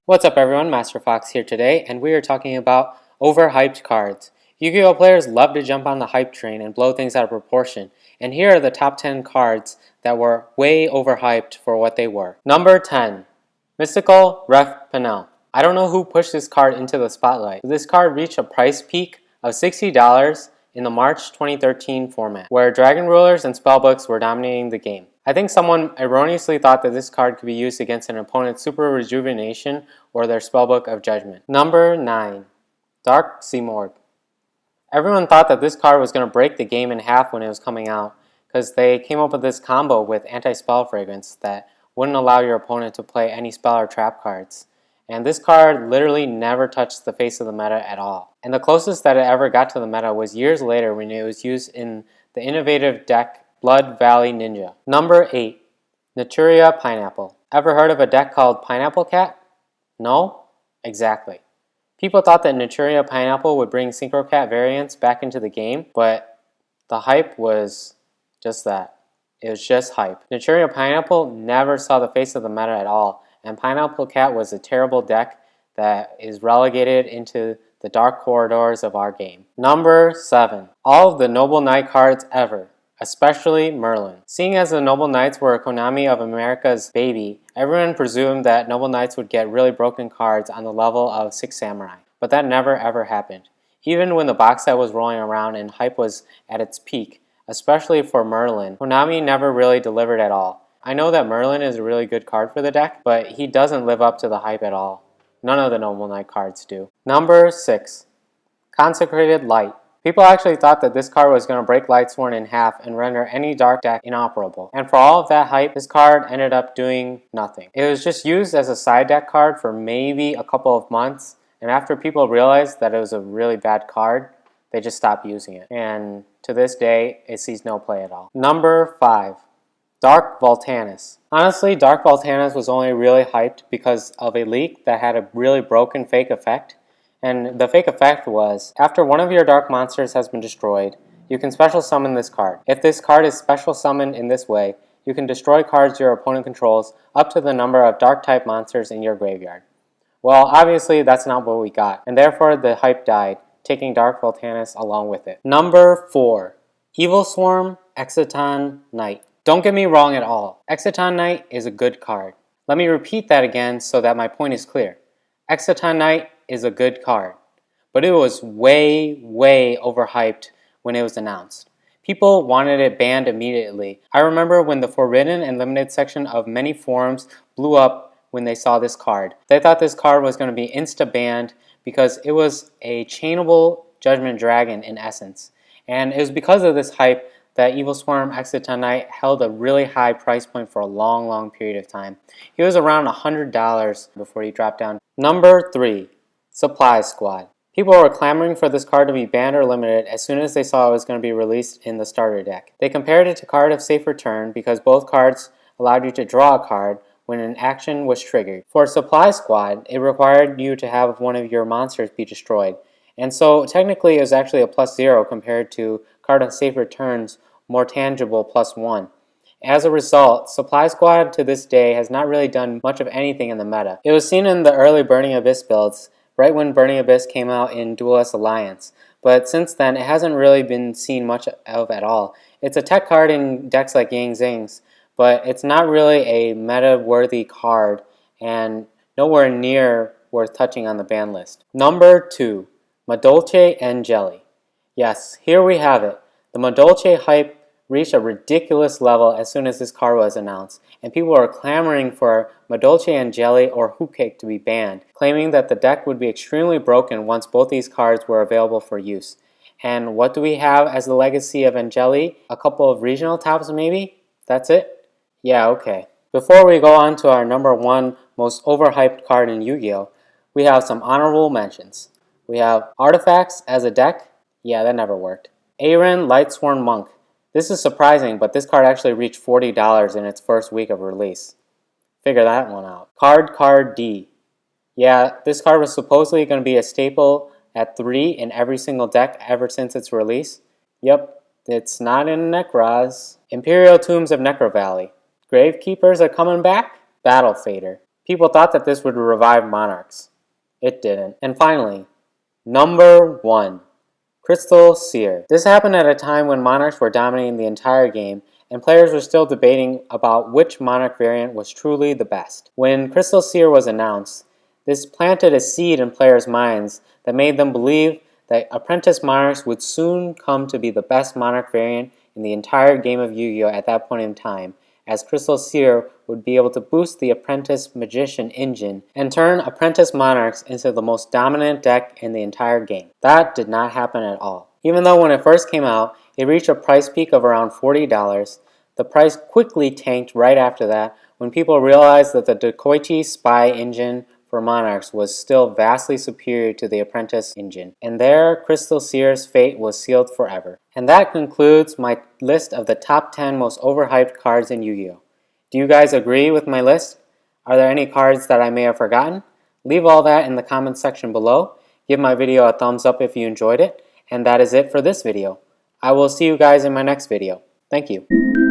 What's up everyone, Master Fox here today, and we are talking about overhyped cards. Yu-Gi-Oh players love to jump on the hype train and blow things out of proportion, and here are the top 10 cards that were way overhyped for what they were. Number 10. Mystical Ref Panel. I don't know who pushed this card into the spotlight. This card reached a price peak of $60 in the March 2013 format, where Dragon Rulers and Spellbooks were dominating the game. I think someone erroneously thought that this card could be used against an opponent's Super Rejuvenation or their Spellbook of Judgment. Number 9. Dark Seamorg. Everyone thought that this card was going to break the game in half when it was coming out, because they came up with this combo with Anti-Spell Fragrance that wouldn't allow your opponent to play any spell or trap cards. And this card literally never touched the face of the meta at all. And the closest that it ever got to the meta was years later when it was used in the innovative deck Blood Valley Ninja. Number 8. Naturia Pineapple. Ever heard of a deck called Pineapple Cat? No? Exactly. People thought that Naturia Pineapple would bring Synchro Cat variants back into the game, but the hype was just that. It was just hype. Naturia Pineapple never saw the face of the meta at all, and Pineapple Cat was a terrible deck that is relegated into the dark corridors of our game. Number 7. All of the Noble Knight cards ever, especially Merlin. Seeing as the Noble Knights were Konami of America's baby, everyone presumed that Noble Knights would get really broken cards on the level of Six Samurai, but that never ever happened. Even when the box set was rolling around and hype was at its peak, especially for Merlin, Konami never really delivered at all. I know that Merlin is a really good card for the deck, but he doesn't live up to the hype at all. None of the Noble Knight cards do. Number 6. Consecrated Light. People actually thought that this card was going to break Lightsworn in half and render any dark deck inoperable. And for all of that hype, this card ended up doing nothing. It was just used as a side deck card for maybe a couple of months, and after people realized that it was a really bad card, they just stopped using it. And to this day, it sees no play at all. Number 5. Dark Voltanis. Honestly, Dark Voltanis was only really hyped because of a leak that had a really broken fake effect. And the fake effect was, after one of your dark monsters has been destroyed, you can special summon this card. If this card is special summoned in this way, you can destroy cards your opponent controls up to the number of dark type monsters in your graveyard. Well, obviously that's not what we got, and therefore the hype died, taking Dark Voltanis along with it. Number 4. Evil Swarm Exciton Knight. Don't get me wrong at all. Exciton Knight is a good card. Let me repeat that again so that my point is clear. Exciton Knight is a good card, but it was way overhyped when it was announced. People wanted it banned immediately. I remember when the Forbidden and Limited section of many forums blew up when they saw this card. They thought this card was going to be insta-banned because it was a chainable Judgment Dragon in essence. And it was because of this hype that Evil Swarm Exciton Knight held a really high price point for a long period of time. He was around $100 before he dropped down. Number 3. Supply Squad. People were clamoring for this card to be banned or limited as soon as they saw it was going to be released in the starter deck. They compared it to Card of Safe Return because both cards allowed you to draw a card when an action was triggered. For Supply Squad, it required you to have one of your monsters be destroyed. And so technically it was actually a +0 compared to Card of Safe Return's more tangible +1. As a result, Supply Squad to this day has not really done much of anything in the meta. It was seen in the early Burning Abyss builds, right when Burning Abyss came out in Duelist Alliance, but since then it hasn't really been seen much of at all. It's a tech card in decks like Yang Zing's, but it's not really a meta-worthy card and nowhere near worth touching on the ban list. Number 2. Madolche and Jelly. Yes, here we have it. The Madolche hype reached a ridiculous level as soon as this card was announced, and people were clamoring for Madolche and Jelly or Hoop Cake to be banned, claiming that the deck would be extremely broken once both these cards were available for use. And what do we have as the legacy of Angeli? A couple of regional tops maybe? That's it? Yeah, okay. Before we go on to our number 1 most overhyped card in Yu-Gi-Oh, we have some honorable mentions. We have Artifacts as a deck. Yeah, that never worked. Aren Lightsworn Monk. This is surprising, but this card actually reached $40 in its first week of release. Figure that one out. Card D. Yeah, this card was supposedly going to be a staple at 3 in every single deck ever since its release. Yep, it's not in Necros. Imperial Tombs of Necro Valley. Gravekeepers are coming back? Battle Fader. People thought that this would revive Monarchs. It didn't. And finally, number 1. Crystal Seer. This happened at a time when Monarchs were dominating the entire game, and players were still debating about which Monarch variant was truly the best. When Crystal Seer was announced, this planted a seed in players' minds that made them believe that Apprentice Monarchs would soon come to be the best Monarch variant in the entire game of Yu-Gi-Oh! At that point in time, as Crystal Seer would be able to boost the Apprentice Magician engine and turn Apprentice Monarchs into the most dominant deck in the entire game. That did not happen at all. Even though when it first came out, it reached a price peak of around $40, the price quickly tanked right after that when people realized that the Dekoichi Spy engine for Monarchs was still vastly superior to the Apprentice engine. And there, Crystal Seer's fate was sealed forever. And that concludes my list of the top 10 most overhyped cards in Yu-Gi-Oh! Do you guys agree with my list? Are there any cards that I may have forgotten? Leave all that in the comments section below. Give my video a thumbs up if you enjoyed it. And that is it for this video. I will see you guys in my next video. Thank you.